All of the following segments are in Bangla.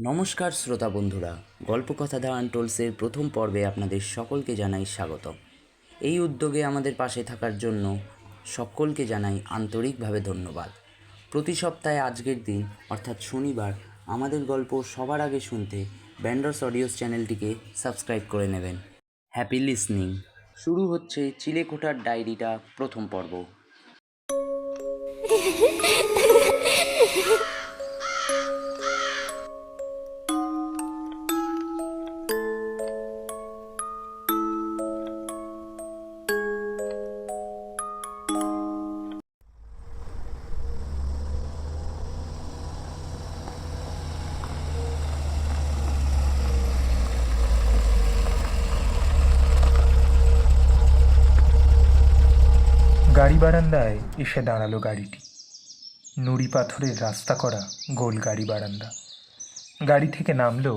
নমস্কার শ্রোতা বন্ধুরা, গল্পকথা দ্য আনটোল্ডসের প্রথম পর্বে আপনাদের সকলকে জানাই স্বাগত। এই উদ্যোগে আমাদের পাশে থাকার জন্য সকলকে জানাই আন্তরিকভাবে ধন্যবাদ। প্রতি সপ্তাহে আজকের দিন অর্থাৎ শনিবার আমাদের গল্প সবার আগে শুনতে ব্যান্ডস অডিওস চ্যানেলটিকে সাবস্ক্রাইব করে নেবেন। Happy listening. শুরু হচ্ছে চিলেকোঠার ডায়েরিটা প্রথম পর্ব। গাড়ি বারান্দায় এসে দাঁড়ালো গাড়িটি। নুড়ি পাথরের রাস্তা করা গোল গাড়ি বারান্দা। গাড়ি থেকে নামলো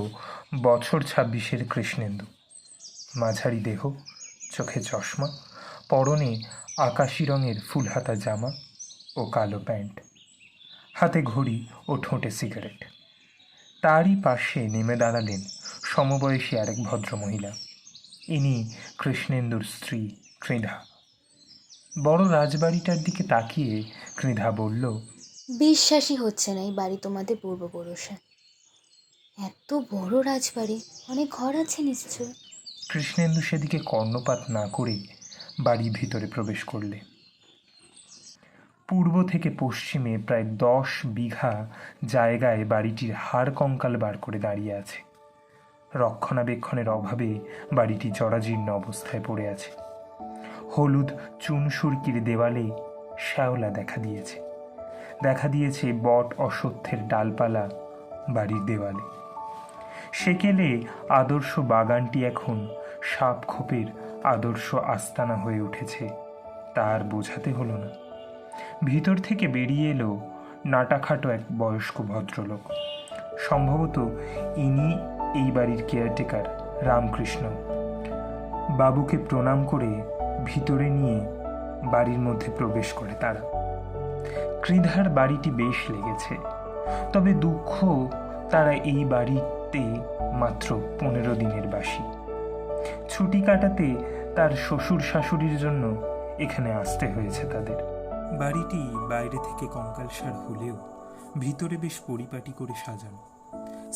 বছর 26-এর কৃষ্ণেন্দু। মাঝারি দেহ, চোখে চশমা, পরনে আকাশি রঙের ফুলহাতা জামা ও কালো প্যান্ট, হাতে ঘড়ি ও ঠোঁটে সিগারেট। তারই পাশে নেমে দাঁড়ালেন সমবয়সী আরেক ভদ্রমহিলা। ইনি কৃষ্ণেন্দুর স্ত্রী কৃধা। বড় রাজবাড়িটার দিকে তাকিয়ে কৃধা বলল, বিশ্বাসই হচ্ছে না এই বাড়ি তোমাদের পূর্বপুরুষের। এত বড় রাজবাড়ি, অনেক ঘর আছে নিশ্চয়। কৃষ্ণেন্দু সেদিকে কর্ণপাত না করে বাড়ির ভিতরে প্রবেশ করলে। পূর্ব থেকে পশ্চিমে প্রায় 10 বিঘা জায়গায় বাড়িটির হাড় কঙ্কাল বার করে দাঁড়িয়ে আছে। রক্ষণাবেক্ষণের অভাবে বাড়িটি জরাজীর্ণ অবস্থায় পড়ে আছে। হলুদ চুন সুরকির দেওয়ালে শ্যাওলা দেখা দিয়েছে বট অশ্বত্থের ডালপালা বাড়ির দেওয়ালে। সেকেলে আদর্শ বাগানটি এখন সাপ খোপের আদর্শ আস্তানা হয়ে উঠেছে, তার বোঝাতে হলো না। ভিতর থেকে বেরিয়ে এলো নাটাখাটো এক বয়স্ক ভদ্রলোক। সম্ভবত ইনি এই বাড়ির কেয়ারটেকার রামকৃষ্ণ। বাবুকে প্রণাম করে ভিতরে নিয়ে বাড়ির মধ্যে প্রবেশ করে তারা। কৃধার বাড়িটি বেশ লেগেছে, তবে দুঃখ তারা এই বাড়িতে মাত্র 15 দিনের বাসী। ছুটি কাটাতে তার শ্বশুর শাশুড়ির জন্য এখানে আসতে হয়েছে তাদের। বাড়িটি বাইরে থেকে কঙ্কালসার হলেও ভিতরে বেশ পরিপাটি করে সাজানো।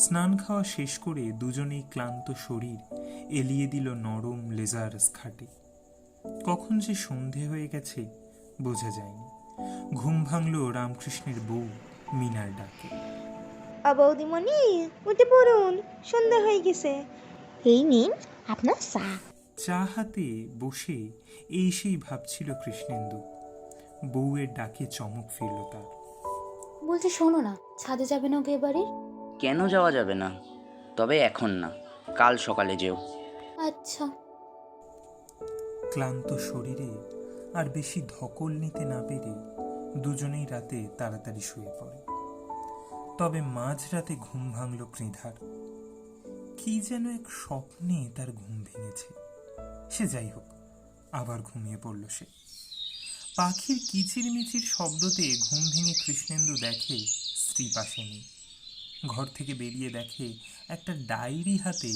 স্নান খাওয়া শেষ করে দুজনেই ক্লান্ত শরীর এলিয়ে দিল নরম লেজার্স খাটে। কখন যে সন্ধে হয়ে গেছে বোঝা যায়নি। ঘুম ভাঙল রামকৃষ্ণের বউ মিনার ডাকে। বৌদিমণি, উঠে পড়ুন, সন্ধ্যা হয়ে গেছে। এই নিন আপনার চা। চা হাতে বসে এই সেই ভাবছিল কৃষ্ণেন্দু। বউয়ের ডাকে চমক ফিরল তার। বলছি শোনো না, ছাদে যাবে না বিয়ে বাড়ির? কেন যাওয়া যাবে না? তবে এখন না, কাল সকালে যেও। আচ্ছা। ক্লান্ত শরীরে আর বেশি ধকল নিতে না পেরে দুজনেই রাতে তাড়াতাড়ি শুয়ে পড়ে। তবে মাঝরাতে ঘুম ভাঙল কৃধার। কি যেন এক স্বপ্নে তার ঘুম ভেঙেছে। সে যাই হোক, আবার ঘুমিয়ে পড়ল সে। পাখির কিচিরমিচির শব্দতে ঘুম ভেঙে কৃষ্ণেন্দু দেখে স্ত্রী পাশে নেই। ঘর থেকে বেরিয়ে দেখে একটা ডায়েরি হাতে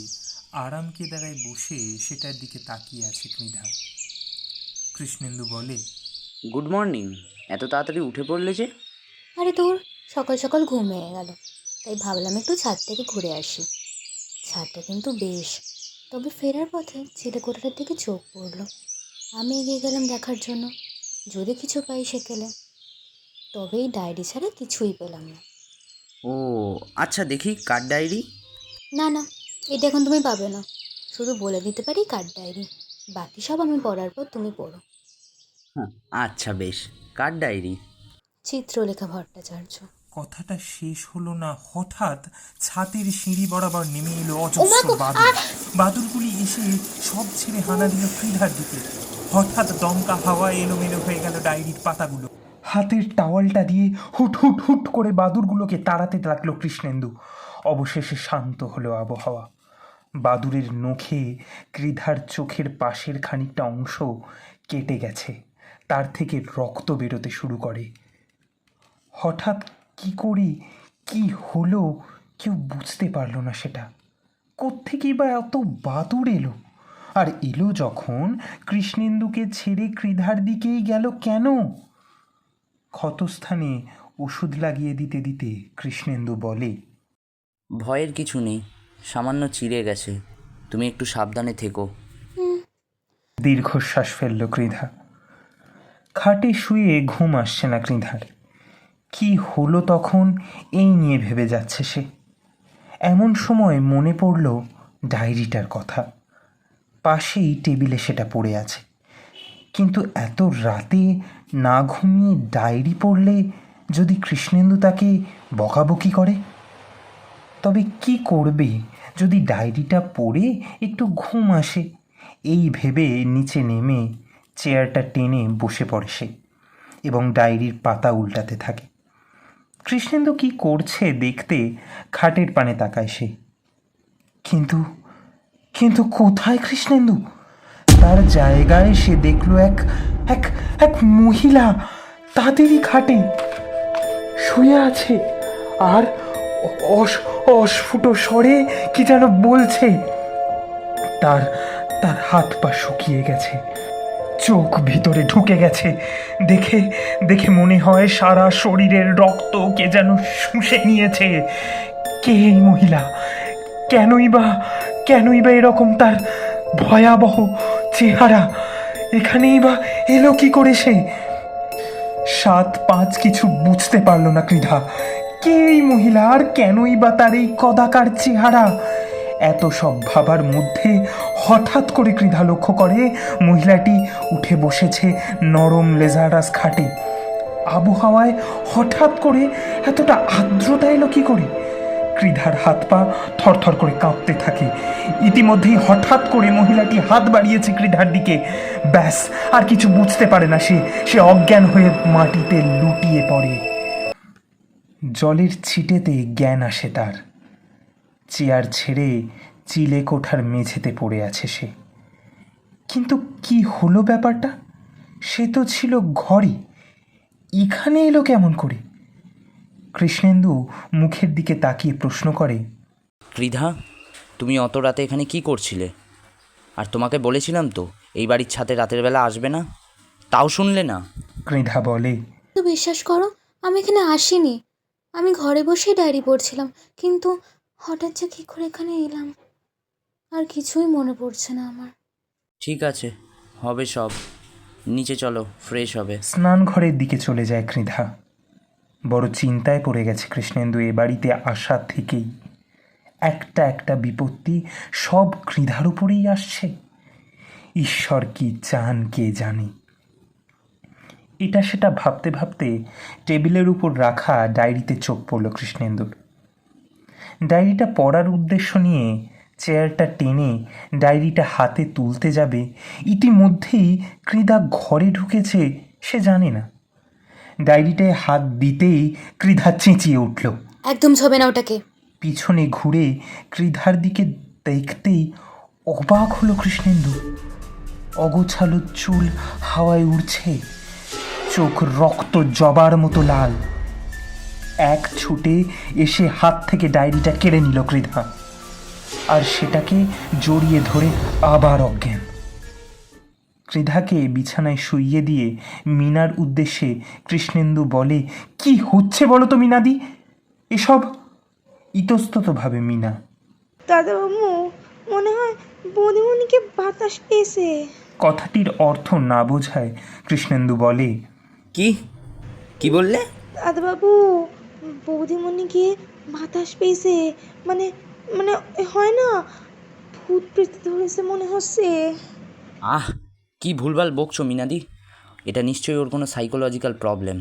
আরাম কেদারায় বসে সেটার দিকে তাকিয়ে আছে কৃধা। কৃষ্ণেন্দু বলে, গুড মর্নিং। এত তাড়াতাড়ি উঠে পড়লে যে? আরে তোর সকাল সকাল ঘুম ভেঙে গেল, তাই ভাবলাম একটু ছাদ থেকে ঘুরে আসি। ছাদটা কিন্তু বেশ, তবে ফেরার পথে চিলেকোঠাটার দিকে চোখ পড়লো। আমি এগিয়ে গেলাম দেখার জন্য, যদি কিছু পাই সেকেলে। তবে এই ডায়েরি ছাড়া কিছুই পেলাম না। ও আচ্ছা, দেখি কার ডায়েরি। না না, এটা এখন তুমি পাবে না। শুধু বলে দিতে পারি কার ডায়েরি, বাকি সব আমি পড়ার পর তুমি পড়ো। হ্যাঁ আচ্ছা বেশ, কার ডায়েরি? চিত্রলেখা ভট্টাচার্য। কথাটা শেষ হলো না, হঠাৎ ছাতের সিঁড়ি বরাবর নেমে এলো অজস্র বাদুড়। বাদুড়গুলি এসে সব ছেড়ে হানা দিল কৃধার দিকে। হঠাৎ দমকা হাওয়ায় এলোমেলো হয়ে গেল ডায়েরির পাতাগুলো। হাতের টাওয়ালটা দিয়ে হুট হুট হুট করে বাদুড়গুলোকে তাড়াতে লাগলো কৃষ্ণেন্দু। অবশেষে শান্ত হলো আবহাওয়া। বাদুড়ের নখে কৃধার চোখের পাশের খানিকটা অংশ কেটে গেছে, তার থেকে রক্ত বেরোতে শুরু করে। হঠাৎ কি করি কি হলো কেউ বুঝতে পারল না সেটা। কোত্থেকেই বা এত বাদুড় এলো? আর এলো যখন, কৃষ্ণেন্দুকে ছেড়ে কৃধার দিকেই গেল কেন? ক্ষতস্থানে ওষুধ লাগিয়ে দিতে দিতে কৃষ্ণেন্দু বলে, ভয়ের কিছু নেই, সামান্য চিড়ে গেছে, তুমি একটু সাবধানে থেকো। দীর্ঘশ্বাস ফেলল কৃধা। খাটে শুয়ে ঘুম আসছে না কৃধার। কি হলো তখন এই নিয়ে ভেবে যাচ্ছে সে। এমন সময় মনে পড়ল ডায়েরিটার কথা। পাশেই টেবিলে সেটা পড়ে আছে। কিন্তু এত রাতে না ঘুমিয়ে ডায়েরি পড়লে যদি কৃষ্ণেন্দু তাকে বকাবকি করে? তবে কি করবে যদি ডায়েরিটা পড়ে একটু ঘুম আসে? এই ভেবে নিচে নেমে চেয়ারটা টেনে বসে পড়ে সে এবং ডায়েরির পাতা উল্টাতে থাকে। কৃষ্ণেন্দু কি করছে দেখতে খাটের পানে তাকায় সে। কিন্তু কিন্তু কোথায় কৃষ্ণেন্দু? তার জায়গায় সে দেখল এক এক এক মহিলা তাদেরই খাটে শুয়ে আছে আর অস্ফুট স্বরে কি যেন বলছে। তার তার হাত পা শুকিয়ে গেছে, চোখ ভিতরে ঢুকে গেছে। দেখে দেখে মনে হয় সারা শরীরের রক্ত কে যেন শুষে নিয়েছে। কে এই মহিলা? কেনই বা এরকম তার ভয়াবহ চেহারা? এখানেই বা এলো কি করে সে? 7-5 কিছু বুঝতে পারল না কৃধা। কে এই মহিলা আর কেনই বা তার এই কদাকার চেহারা? এত সব ভাবার মধ্যে হঠাৎ করে কৃধা লক্ষ্য করে মহিলাটি উঠে বসেছে নরম লেজারাস খাটে। আবহাওয়ায় হঠাৎ করে এতটা আর্দ্রতা এলো কি করে? কৃধার হাত পা থরথর করে কাঁপতে থাকে। ইতিমধ্যেই হঠাৎ করে মহিলাটি হাত বাড়িয়েছে কৃধার দিকে। ব্যাস, আর কিছু বুঝতে পারে না সে। সে অজ্ঞান হয়ে মাটিতে লুটিয়ে পড়ে। জলের ছিটেতে জ্ঞান আসে তার। চেয়ার ছেড়ে চিলে কোঠার মেঝেতে পড়ে আছে সে। কিন্তু কি হলো ব্যাপারটা? সে তো ছিল ঘরে, এখানে এলো কেমন করে? কৃষ্ণেন্দু মুখের দিকে তাকিয়ে প্রশ্ন করে, কৃধা, তুমি অত রাতে এখানে কি করছিলে? আর তোমাকে বলেছিলাম তো এই বাড়ির ছাদে রাতের বেলা আসবে না, তাও শুনলে না। কৃধা বলে, তো বিশ্বাস করো, আমি এখানে আসিনি। আমি ঘরে বসেই ডায়েরি পড়ছিলাম, কিন্তু হঠাৎ যে কী করে এখানে এলাম আর কিছুই মনে পড়ছে না আমার। ঠিক আছে, হবে সব, নিচে চলো, ফ্রেশ হবে। স্নান ঘরের দিকে চলে যায় কৃধা। বড় চিন্তায় পড়ে গেছে কৃষ্ণেন্দু এ বাড়িতে আসা থেকেই। একটা একটা বিপত্তি সব কৃধার উপরেই আসছে। ঈশ্বর কি চান কে জানে। এটা সেটা ভাবতে ভাবতে টেবিলের উপর রাখা ডায়েরিতে চোখ পড়ল কৃষ্ণেন্দুর। ডায়েরিটা পড়ার উদ্দেশ্য নিয়ে চেয়ারটা টেনে ডায়েরিটা হাতে তুলতে যাবে, ইতিমধ্যেই কৃধা ঘরে ঢুকেছে সে জানে না। ডায়েরিটায় হাত দিতেই কৃধা চেঁচিয়ে উঠল, একদম ছবে না ওটাকে। পিছনে ঘুরে কৃধার দিকে দেখতেই অবাক হলো কৃষ্ণেন্দু। অগোছালো চুল হাওয়ায় উড়ছে, চোখ রক্ত জবার মতো লাল। এক ছুটে এসে হাত থেকে ডায়েরিটা কেড়ে নিল কৃধা, আর সেটাকে জড়িয়ে ধরে আবার অজ্ঞান। কৃধাকে বিছানায় শুইয়ে দিয়ে মিনার উদ্দেশ্যে কৃষ্ণেন্দু বলে, কি হচ্ছে বলো তো মিনাদি এসব? ইতস্ততভাবে মিনা, দাদাবাবু, মনে হয় বৌদিমণিকে বাতাস পেয়েছে। কথাটির অর্থ না বোঝায় কৃষ্ণেন্দু বলে, কি কি বললে? দাদাবাবু, বৌদিমণিকে বাতাস পেয়েছে, মানে মানে হয় না, ভূত পেতে ধরেছে মনে হচ্ছে। আহ, কি ভুলভাল বকছো মিনাদি, এটা নিশ্চয়ই ওর কোনো সাইকোলজিক্যাল প্রবলেম।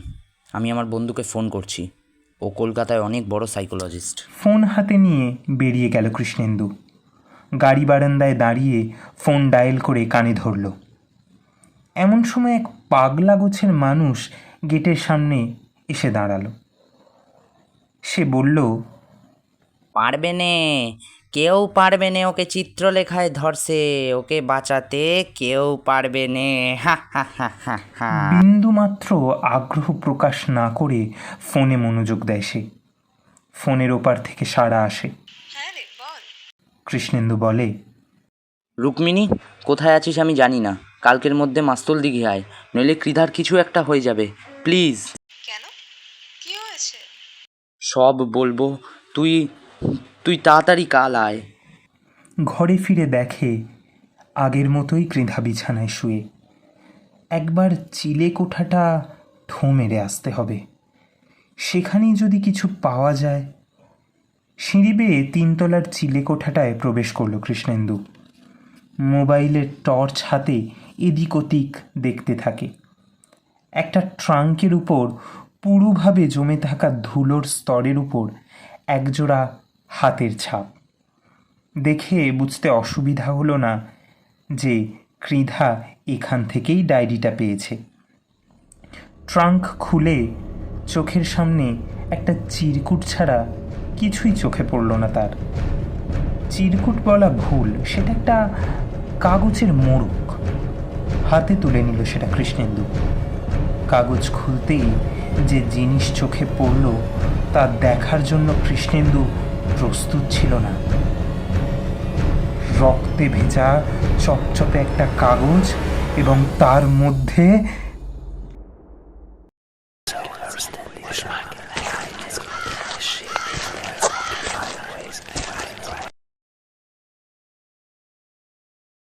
আমি আমার বন্ধুকে ফোন করছি, ও কলকাতায় অনেক বড় সাইকোলজিস্ট। ফোন হাতে নিয়ে বেরিয়ে গেল কৃষ্ণেন্দু। গাড়ি বারান্দায় দাঁড়িয়ে ফোন ডায়াল করে কানে ধরল। এমন সময় এক পাগলা গোছের মানুষ গেটের সামনে এসে দাঁড়ালো। সে বলল, পারবে নে, কেউ পারবে নে, ওকে চিত্রলেখায় ধরছে, ওকে বাঁচাতে কেউ পারবে নে, হা হা হা হা হা। বিন্দুমাত্র আগ্রহ প্রকাশ না করে ফোনে মনোযোগ দেয় সে। ফোনের ওপার থেকে সাড়া আসে। কৃষ্ণেন্দু বলে, রুক্মিণী, কোথায় আছিস আমি জানি না, কালকের মধ্যে মাস্তল দিঘি আয়, নইলে কৃধার কিছু একটা হয়ে যাবে, প্লিজ। কেন, কি হয়েছে? সব বলবো, তুই তুই তাড়াতাড়ি কাল আয়। ঘরে ফিরে দেখে আগের মতোই কৃধা বিছানায় শুয়ে। একবার চিলে কোঠাটা ঠো মেরে আসতে হবে, সেখানেই যদি কিছু পাওয়া যায়। সিঁড়ি বেয়ে 3 তলার চিলে কোঠাটায় প্রবেশ করল কৃষ্ণেন্দু। মোবাইলের টর্চ হাতে এদিক ওদিক দেখতে থাকে। একটা ট্রাঙ্কের উপর পুরোভাবে জমে থাকা ধুলোর স্তরের উপর একজোড়া হাতের ছাপ। দেখে বুঝতে অসুবিধা হলো না যে কৃধা এখান থেকেই ডায়েরিটা পেয়েছে। ট্রাঙ্ক খুলে চোখের সামনে একটা চিরকুট ছাড়া কিছুই চোখে পড়ল না তার। চিরকুট বলা ভুল, সেটা একটা কাগজের মোড়ক। হাতে তুলে নিল সেটা কৃষ্ণেন্দু। কাগজ খুলতেই যে জিনিস চোখে পড়ল তা দেখার জন্য কৃষ্ণেন্দু প্রস্তুত ছিল না। রক্তে ভেজা চপচপে একটা কাগজ এবং তার মধ্যে